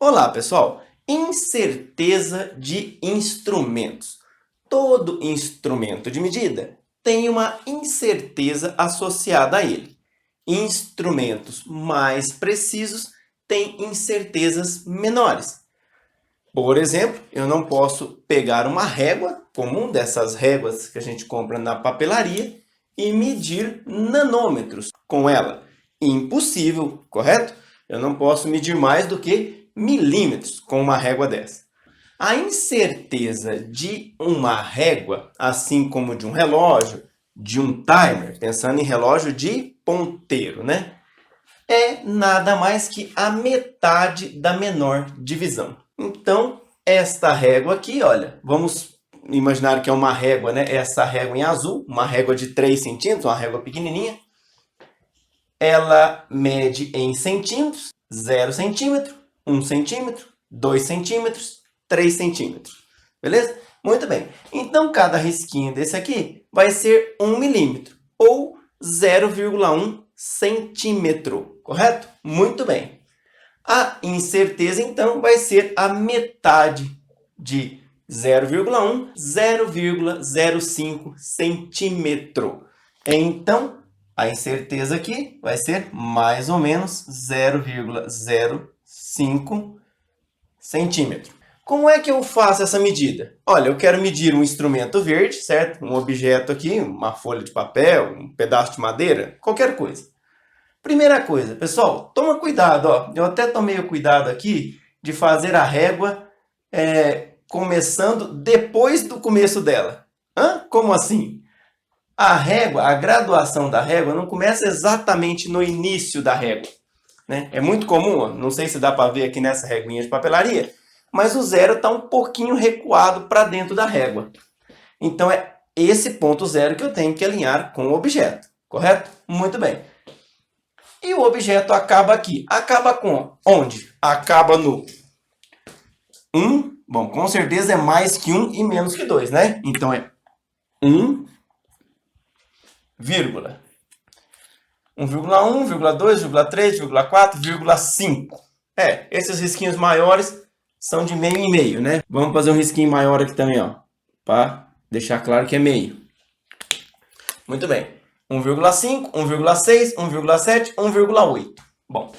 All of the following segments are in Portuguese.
Olá, pessoal! Incerteza de instrumentos. Todo instrumento de medida tem uma incerteza associada a ele. Instrumentos mais precisos têm incertezas menores. Por exemplo, eu não posso pegar uma régua comum, dessas réguas que a gente compra na papelaria, e medir nanômetros com ela. Impossível, correto? Eu não posso medir mais do que milímetros com uma régua dessa. A incerteza de uma régua, assim como de um relógio, de um timer, pensando em relógio de ponteiro, né? É nada mais que a metade da menor divisão. Então, esta régua aqui, olha, vamos imaginar que é uma régua, né? Essa régua em azul, uma régua de 3 centímetros, uma régua pequenininha. Ela mede em centímetros, 0 centímetro, 1 centímetro, 2 centímetros, 3 centímetros. Beleza? Muito bem. Então, cada risquinho desse aqui vai ser 1 milímetro, ou 0,1 centímetro, correto? Muito bem. A incerteza, então, vai ser a metade de 0,1, 0,05 centímetro. Então, a incerteza aqui vai ser mais ou menos 0,05 centímetro. Como é que eu faço essa medida? Olha, eu quero medir um instrumento verde, certo? Um objeto aqui, uma folha de papel, um pedaço de madeira, qualquer coisa. Primeira coisa, pessoal, toma cuidado, ó. Eu até tomei o cuidado aqui de fazer a régua começando depois do começo dela. Como assim? A régua, a graduação da régua não começa exatamente no início da régua, né? É muito comum, ó, não sei se dá para ver aqui nessa reguinha de papelaria, mas o zero está um pouquinho recuado para dentro da régua. Então, é esse ponto zero que eu tenho que alinhar com o objeto, correto? Muito bem. E o objeto acaba aqui. Acaba com onde? Acaba no 1. Bom, com certeza é mais que 1 e menos que 2, né? Então, é 1, vírgula. 1,1, 2, 3, 4, 5. Esses risquinhos maiores são de meio em meio, né? Vamos fazer um risquinho maior aqui também, ó, para deixar claro que é meio. Muito bem. 1,5, 1,6, 1,7, 1,8. Bom,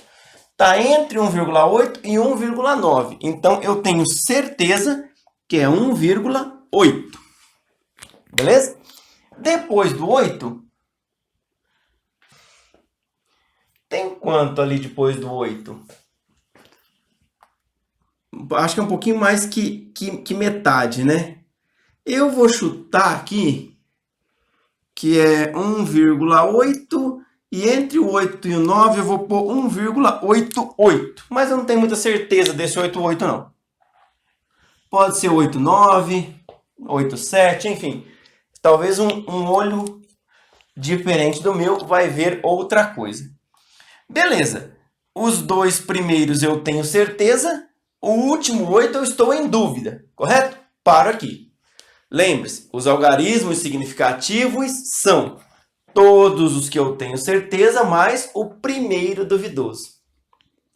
está entre 1,8 e 1,9. Então, eu tenho certeza que é 1,8. Beleza? Depois do 8, tem quanto ali depois do 8? Acho que é um pouquinho mais que metade, né? Eu vou chutar aqui que é 1,8, e entre o 8 e o 9 eu vou pôr 1,88. Mas eu não tenho muita certeza desse 88, não. Pode ser 89, 87, enfim. Talvez um olho diferente do meu vai ver outra coisa. Beleza. Os dois primeiros eu tenho certeza. O último 8 eu estou em dúvida, correto? Paro aqui. Lembre-se, os algarismos significativos são todos os que eu tenho certeza, mais o primeiro duvidoso.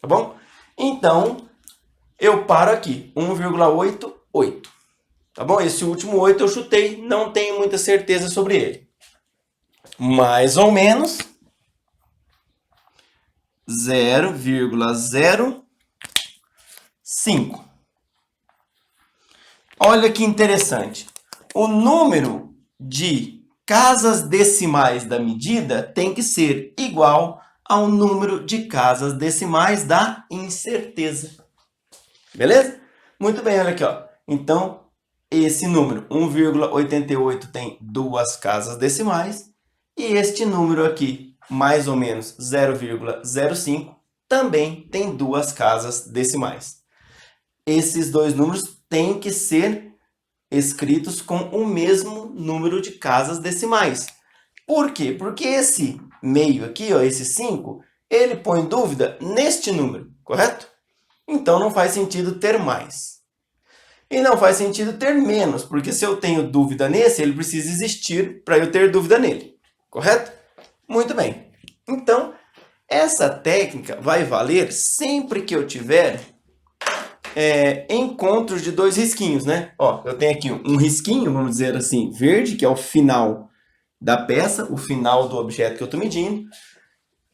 Tá bom? Então, eu paro aqui, 1,88. Tá bom? Esse último 8 eu chutei, não tenho muita certeza sobre ele. Mais ou menos 0,05. Olha que interessante. O número de casas decimais da medida tem que ser igual ao número de casas decimais da incerteza. Beleza? Muito bem, olha aqui, ó. Então, esse número, 1,88, tem duas casas decimais. E este número aqui, mais ou menos 0,05, também tem duas casas decimais. Esses dois números têm que ser escritos com o mesmo número de casas decimais. Por quê? Porque esse meio aqui, ó, esse 5, ele põe dúvida neste número, correto? Então, não faz sentido ter mais. E não faz sentido ter menos, porque se eu tenho dúvida nesse, ele precisa existir para eu ter dúvida nele, correto? Muito bem. Então, essa técnica vai valer sempre que eu tiver encontros de dois risquinhos, né? Ó, eu tenho aqui um risquinho, vamos dizer assim, verde, que é o final da peça, o final do objeto que eu estou medindo,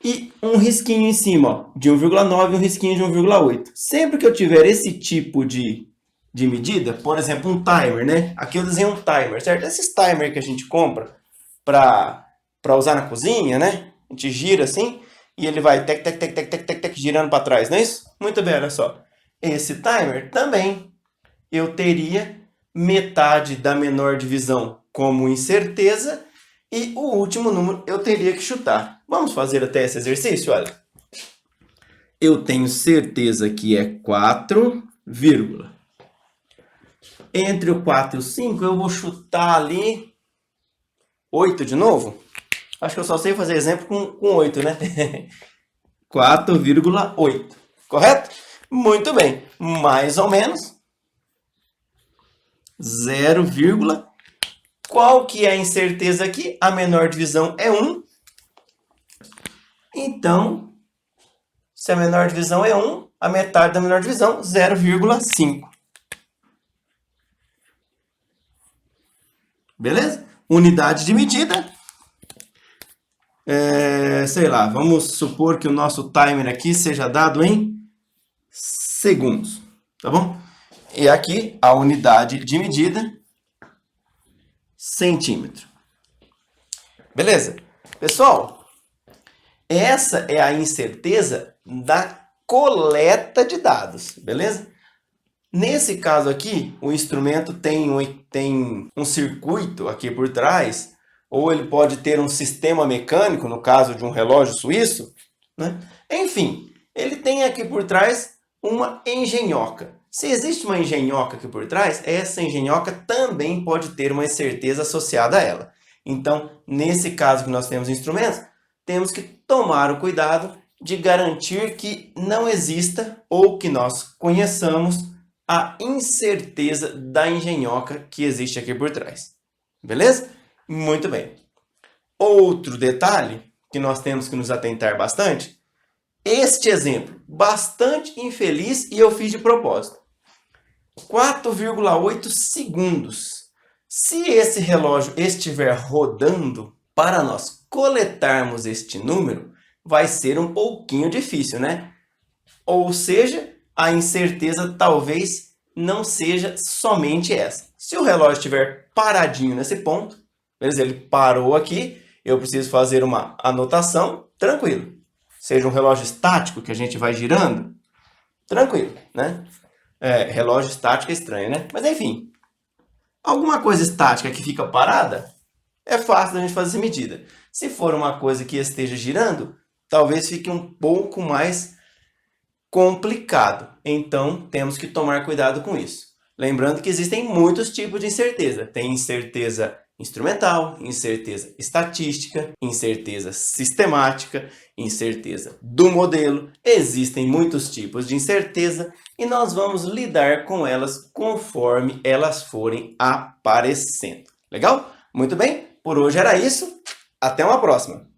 e um risquinho em cima, ó, de 1,9 e um risquinho de 1,8. Sempre que eu tiver esse tipo de medida, por exemplo, um timer, né? Aqui eu desenho um timer, certo? Esses timers que a gente compra para usar na cozinha, né? A gente gira assim e ele vai tec, tec, tec, tec, tec, tec, tec, girando para trás, não é isso? Muito bem, olha só. Esse timer também eu teria metade da menor divisão como incerteza e o último número eu teria que chutar. Vamos fazer até esse exercício? Olha, eu tenho certeza que é 4, entre o 4 e o 5 eu vou chutar ali 8 de novo. Acho que eu só sei fazer exemplo com 8, né? 4,8. Correto? Muito bem. Mais ou menos 0, qual que é a incerteza aqui? A menor divisão é 1. Então, se a menor divisão é 1, a metade da menor divisão, 0,5. Beleza? Unidade de medida. Sei lá, vamos supor que o nosso timer aqui seja dado em segundos, tá bom? E aqui a unidade de medida, centímetro. Beleza? Pessoal, essa é a incerteza da coleta de dados, beleza? Nesse caso aqui, o instrumento tem um circuito aqui por trás, ou ele pode ter um sistema mecânico, no caso de um relógio suíço, né? Enfim, ele tem aqui por trás uma engenhoca. Se existe uma engenhoca aqui por trás, essa engenhoca também pode ter uma incerteza associada a ela. Então, nesse caso que nós temos instrumentos, temos que tomar o cuidado de garantir que não exista ou que nós conheçamos a incerteza da engenhoca que existe aqui por trás. Beleza? Muito bem. Outro detalhe que nós temos que nos atentar bastante, este exemplo, bastante infeliz e eu fiz de propósito. 4,8 segundos. Se esse relógio estiver rodando, para nós coletarmos este número, vai ser um pouquinho difícil, né? Ou seja, a incerteza talvez não seja somente essa. Se o relógio estiver paradinho nesse ponto, beleza? Ele parou aqui, eu preciso fazer uma anotação, tranquilo. Seja um relógio estático que a gente vai girando, tranquilo, né? Relógio estático é estranho, né? Mas enfim, alguma coisa estática que fica parada, é fácil da gente fazer essa medida. Se for uma coisa que esteja girando, talvez fique um pouco mais complicado. Então, temos que tomar cuidado com isso. Lembrando que existem muitos tipos de incerteza. Tem incerteza instrumental, incerteza estatística, incerteza sistemática, incerteza do modelo. Existem muitos tipos de incerteza e nós vamos lidar com elas conforme elas forem aparecendo. Legal? Muito bem? Por hoje era isso. Até uma próxima!